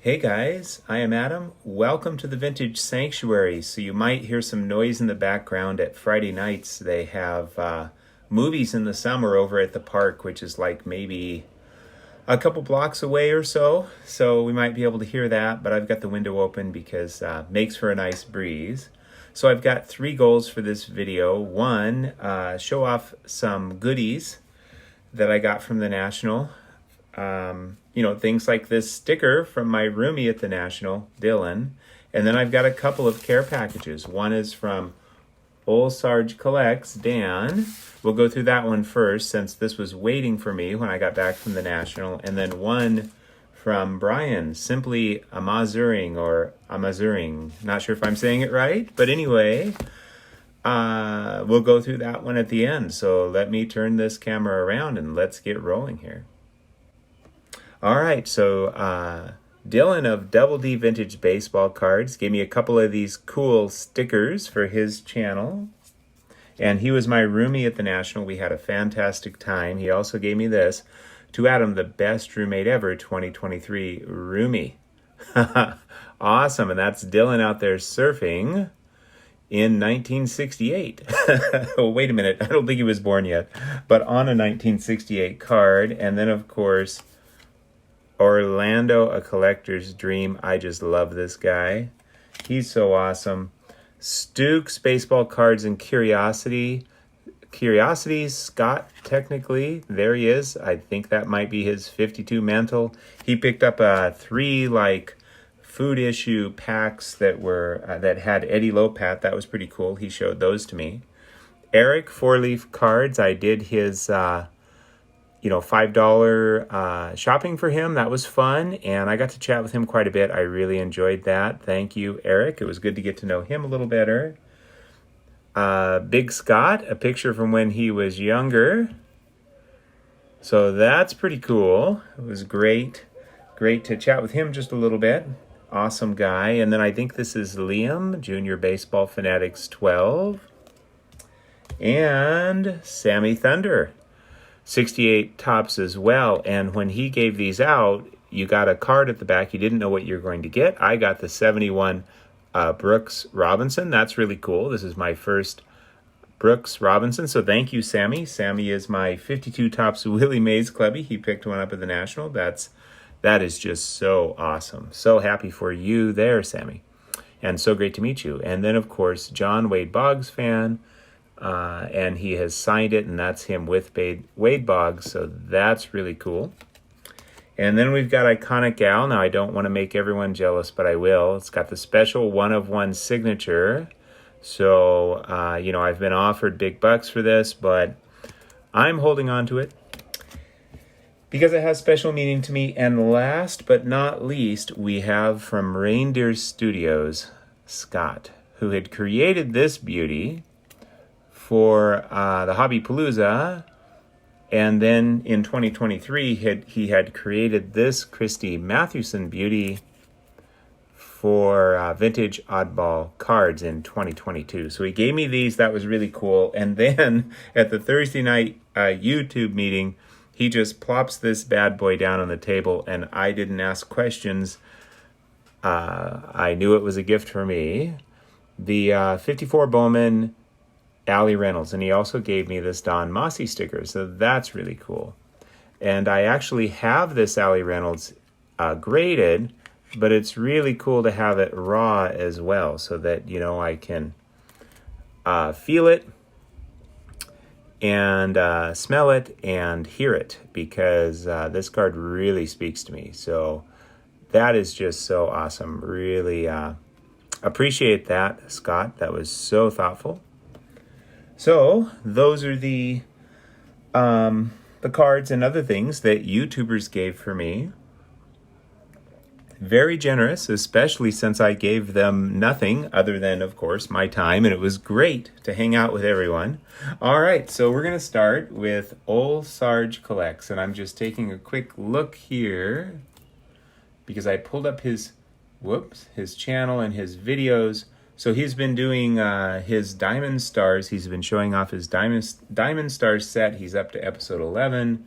Hey guys, I am Adam. Welcome to the Vintage Sanctuary. So you might hear some noise in the background at Friday nights. They have movies in the summer over at the park, which is like maybe a couple blocks away or so. So we might be able to hear that, but I've got the window open because it makes for a nice breeze. So I've got 3 goals for this video. One, show off some goodies that I got from the National. Things like this sticker from my roomie at the National, Dylan. And then I've got a couple of care packages. One is from Old Sarge Collects, Dan. We'll go through that one first since this was waiting for me when I got back from the National. And then one from Brian, simply Amazuring or Amazuring. Not sure if I'm saying it right, but anyway, we'll go through that one at the end. So let me turn this camera around and let's get rolling here. All right, so Dylan of Double D Vintage Baseball Cards gave me a couple of these cool stickers for his channel. And he was my roomie at the National. We had a fantastic time. He also gave me this. To Adam, the best roommate ever, 2023 roomie. Awesome, and that's Dylan out there surfing in 1968. Oh, wait a minute, I don't think he was born yet. But on a 1968 card, and then of course, Orlando, A Collector's Dream. I just love this guy. He's so awesome. Stooks, Baseball Cards and Curiosities, Scott, technically. There he is. I think that might be his 52 mantle. He picked up 3 food issue packs that were that had Eddie Lopat. That was pretty cool. He showed those to me. Eric, 4-leaf cards. I did his $5 shopping for him. That was fun, and I got to chat with him quite a bit. I really enjoyed that. Thank you, Eric. It was good to get to know him a little better. Big Scott, a picture from when he was younger. So that's pretty cool. It was great to chat with him just a little bit. Awesome guy. And then I think this is Liam, Junior Baseball Fanatics 12. And Sammy Thunder. 68 tops as well. And when he gave these out, you got a card at the back. You didn't know what you're going to get. I got the 71 Brooks Robinson. That's really cool. This is my first Brooks Robinson. So thank you, Sammy. Sammy is my 52 tops Willie Mays Clubby. He picked one up at the National. That is just so awesome. So happy for you there, Sammy. And so great to meet you. And then, of course, John Wade Boggs fan. And he has signed it, and that's him with Wade Boggs, so that's really cool. And then we've got Iconic Gal. Now, I don't want to make everyone jealous, but I will. It's got the special 1-of-1 signature. So, I've been offered big bucks for this, but I'm holding on to it because it has special meaning to me. And last but not least, we have from Reindeer Studios, Scott, who had created this beauty for the Hobby Palooza, and then in 2023 he had created this Christy Mathewson beauty for Vintage Oddball Cards in 2022. So he gave me these. That was really cool. And then at the Thursday night YouTube meeting, he just plops this bad boy down on the table, and I didn't ask questions. I knew it was a gift for me. The 54 Bowman Allie Reynolds, and he also gave me this Don Mossy sticker, so that's really cool. And I actually have this Allie Reynolds graded, but it's really cool to have it raw as well, so that I can feel it and smell it and hear it, because this card really speaks to me. So that is just so awesome. Really appreciate that, Scott. That was so thoughtful. So those are the cards and other things that YouTubers gave for me. Very generous, especially since I gave them nothing other than, of course, my time, and it was great to hang out with everyone. All right, so we're going to start with Old Sarge Collects, and I'm just taking a quick look here because I pulled up his channel and his videos. So he's been doing his Diamond Stars. He's been showing off his Diamond Stars set. He's up to episode 11.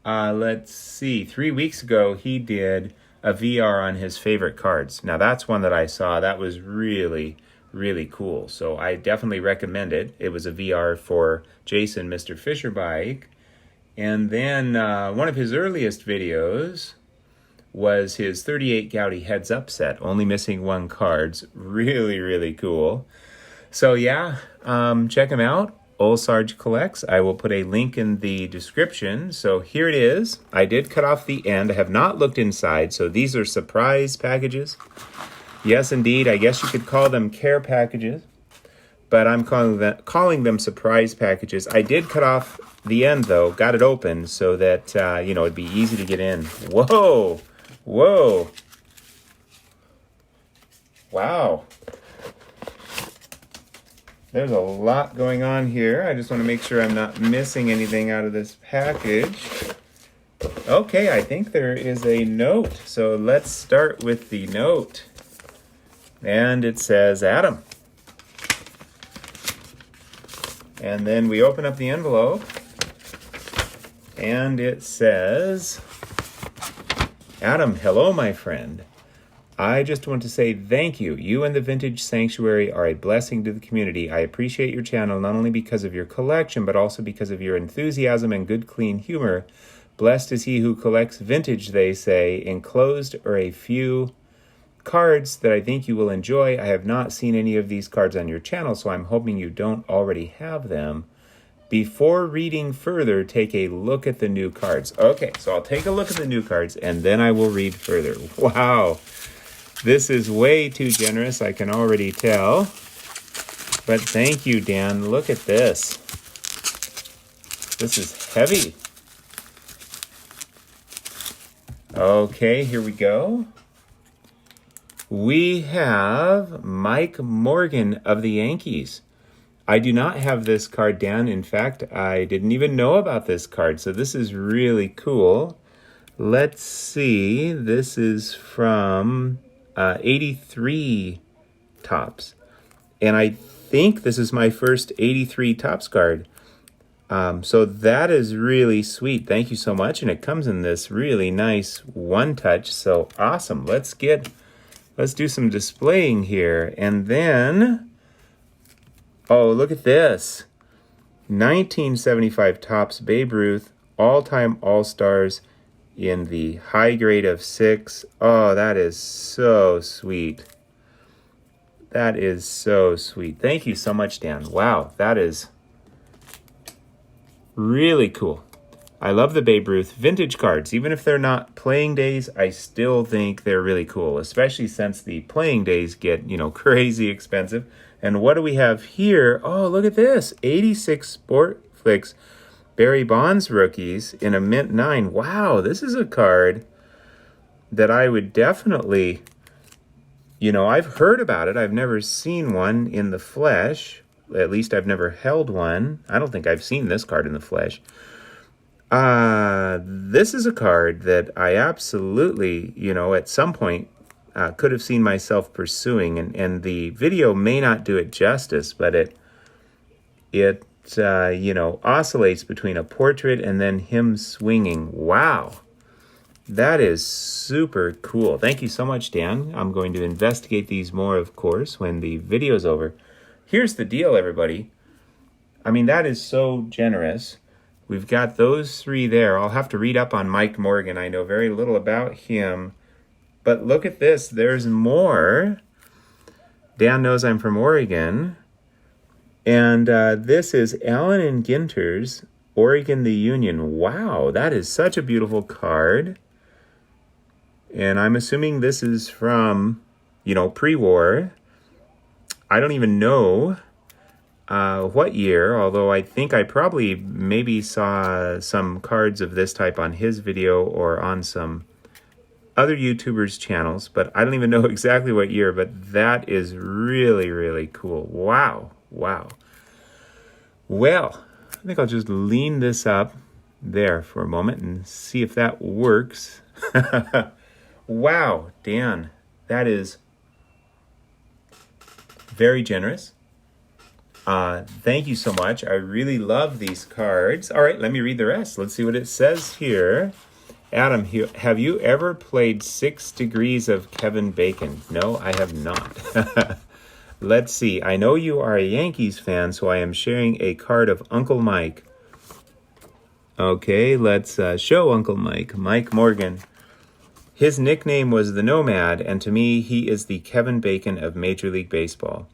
Let's see. 3 weeks ago, he did a VR on his favorite cards. Now that's one that I saw that was really, really cool. So I definitely recommend it. It was a VR for Jason, Mr. Fisher Bike. And then one of his earliest videos was his 38 Gouty Heads Up set, only missing one cards. Really, really cool. So yeah, check him out. Old Sarge Collects. I will put a link in the description. So here it is. I did cut off the end. I have not looked inside. So these are surprise packages. Yes, indeed. I guess you could call them care packages, but I'm calling them surprise packages. I did cut off the end though, got it open so that, it'd be easy to get in. Whoa, whoa. Wow. There's a lot going on here. I just want to make sure I'm not missing anything out of this package. Okay, I think there is a note. So let's start with the note. And it says, Adam. And then we open up the envelope. And it says, Adam, hello, my friend. I just want to say thank you. You and the Vintage Sanctuary are a blessing to the community. I appreciate your channel not only because of your collection, but also because of your enthusiasm and good, clean humor. Blessed is he who collects vintage, they say. Enclosed are a few cards that I think you will enjoy. I have not seen any of these cards on your channel, so I'm hoping you don't already have them. Before reading further, take a look at the new cards. Okay, so I'll take a look at the new cards, and then I will read further. Wow. This is way too generous, I can already tell. But thank you, Dan. Look at this. This is heavy. Okay, here we go. We have Mike Morgan of the Yankees. I do not have this card, Dan. In fact, I didn't even know about this card, so this is really cool. Let's see. This is from 83 Topps. And I think this is my first 83 Topps card. So that is really sweet. Thank you so much. And it comes in this really nice one touch. So awesome. Let's do some displaying here. And then, oh, look at this. 1975 Topps Babe Ruth, all-time All-Stars in the high grade of 6. Oh, that is so sweet. That is so sweet. Thank you so much, Dan. Wow, that is really cool. I love the Babe Ruth vintage cards. Even if they're not playing days, I still think they're really cool, especially since the playing days get, crazy expensive. And what do we have here? Oh, look at this. 86 Sport Flicks Barry Bonds rookies in a mint 9. Wow, this is a card that I would definitely, I've heard about it. I've never seen one in the flesh. At least I've never held one. I don't think I've seen this card in the flesh. This is a card that I absolutely, at some point could have seen myself pursuing. And the video may not do it justice, but it oscillates between a portrait and then him swinging. Wow. That is super cool. Thank you so much, Dan. I'm going to investigate these more, of course, when the video's over. Here's the deal, everybody. I mean, that is so generous. We've got those 3 there. I'll have to read up on Mike Morgan. I know very little about him. But look at this. There's more. Dan knows I'm from Oregon. And this is Allen and Ginter's Oregon the Union. Wow, that is such a beautiful card. And I'm assuming this is from, pre-war. I don't even know what year, although I think I probably maybe saw some cards of this type on his video or on some other YouTubers' channels, but I don't even know exactly what year, but that is really, really cool. Wow. Wow. Well, I think I'll just lean this up there for a moment and see if that works. Wow, Dan, that is very generous. Thank you so much. I really love these cards. All right, let me read the rest. Let's see what it says here. Adam, have you ever played 6 Degrees of Kevin Bacon? No, I have not. Let's see. I know you are a Yankees fan, so I am sharing a card of Uncle Mike. Okay, let's show Uncle Mike. Mike Morgan. His nickname was the Nomad, and to me, he is the Kevin Bacon of Major League Baseball.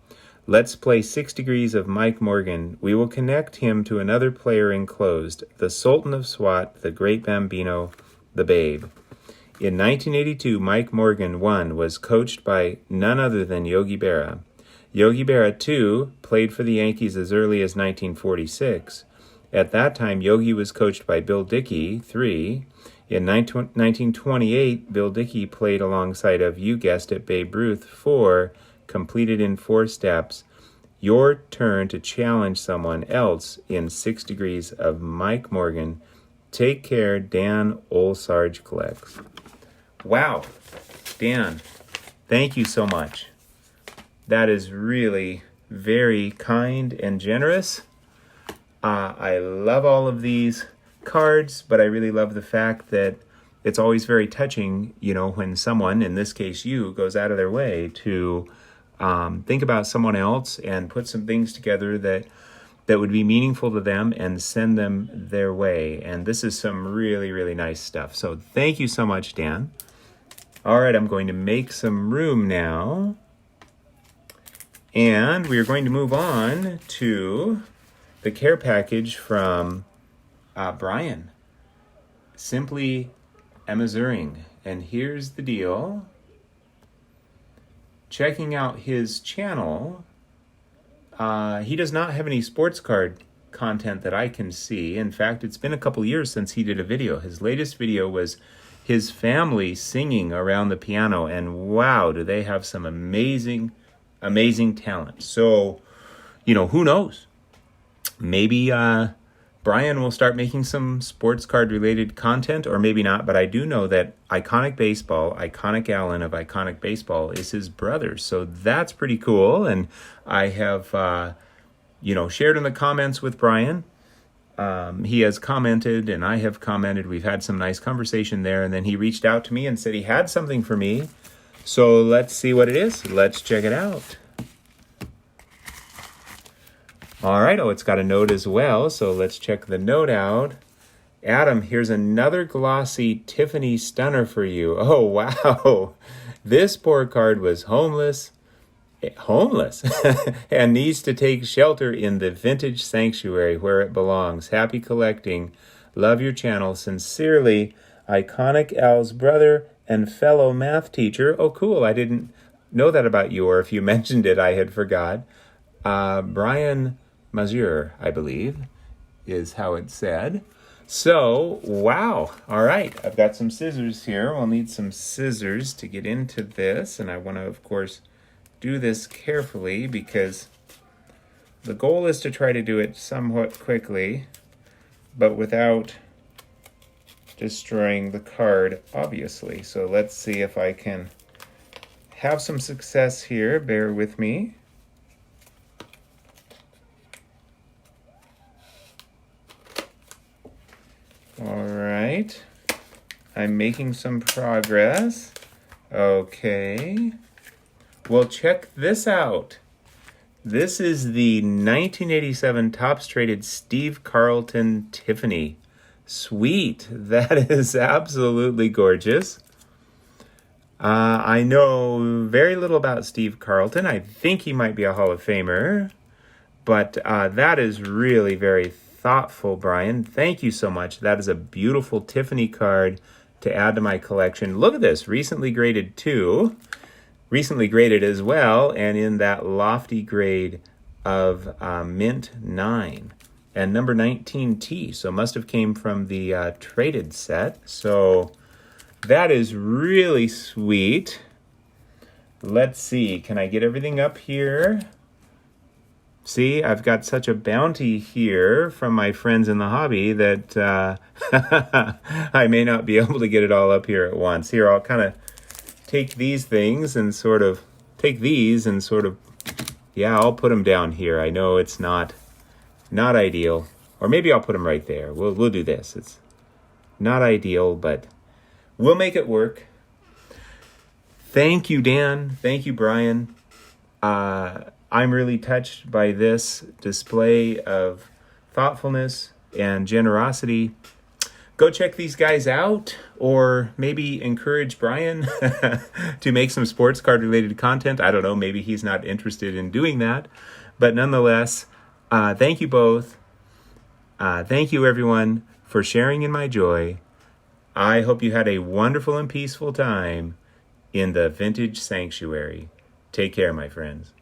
Let's play 6 Degrees of Mike Morgan. We will connect him to another player enclosed, the Sultan of Swat, the Great Bambino, the Babe. In 1982, Mike Morgan, 1, was coached by none other than Yogi Berra. Yogi Berra, 2, played for the Yankees as early as 1946. At that time, Yogi was coached by Bill Dickey, 3. In 1928, Bill Dickey played alongside of, you guessed it, Babe Ruth, 4, completed in 4 steps. Your turn to challenge someone else in 6 Degrees of Mike Morgan. Take care, Dan Olsarge collects. Wow, Dan, thank you so much. That is really very kind and generous. I love all of these cards, but I really love the fact that it's always very touching, when someone, in this case you, goes out of their way to think about someone else and put some things together that would be meaningful to them and send them their way. And this is some really, really nice stuff. So thank you so much, Dan. All right, I'm going to make some room now. And we are going to move on to the care package from Brian. Simply Emmazuring. And here's the deal. Checking out his channel, he does not have any sports card content that I can see. In fact, it's been a couple years since he did a video. His latest video was his family singing around the piano, and wow, do they have some amazing, amazing talent. So, who knows? Maybe Brian will start making some sports card related content, or maybe not, but I do know that Iconic Baseball, Iconic Allen of Iconic Baseball, is his brother. So that's pretty cool. And I have, shared in the comments with Brian. He has commented and I have commented. We've had some nice conversation there. And then he reached out to me and said he had something for me. So let's see what it is. Let's check it out. All right, it's got a note as well, so let's check the note out. Adam, here's another glossy Tiffany stunner for you. Oh, wow. This poor card was homeless, and needs to take shelter in the vintage sanctuary where it belongs. Happy collecting. Love your channel. Sincerely, Iconic Al's brother and fellow math teacher. Oh, cool. I didn't know that about you, or if you mentioned it, I had forgot. Brian Mazur, I believe, is how it's said. So, wow. All right. I've got some scissors here. We'll need some scissors to get into this. And I want to, of course, do this carefully because the goal is to try to do it somewhat quickly, but without destroying the card, obviously. So let's see if I can have some success here. Bear with me. All right, I'm making some progress. Okay, well, check this out. This is the 1987 Topps Traded Steve Carlton Tiffany. Sweet, that is absolutely gorgeous. I know very little about Steve Carlton. I think he might be a Hall of Famer, but that is really very thoughtful, Brian. Thank you so much. That is a beautiful Tiffany card to add to my collection. Look at this, recently graded 2, recently graded as well, and in that lofty grade of mint 9 and number 19T. So must have came from the traded set. So that is really sweet. Let's see, can I get everything up here? See, I've got such a bounty here from my friends in the hobby that I may not be able to get it all up here at once. Here, I'll kind of take these things and sort of, yeah, I'll put them down here. I know it's not ideal. Or maybe I'll put them right there. We'll do this. It's not ideal, but We'll make it work. Thank you, Dan. Thank you, Brian. I'm really touched by this display of thoughtfulness and generosity. Go check these guys out, or maybe encourage Brian to make some sports card related content. I don't know, maybe he's not interested in doing that. But nonetheless, thank you both. Thank you, everyone, for sharing in my joy. I hope you had a wonderful and peaceful time in the Vintage Sanctuary. Take care, my friends.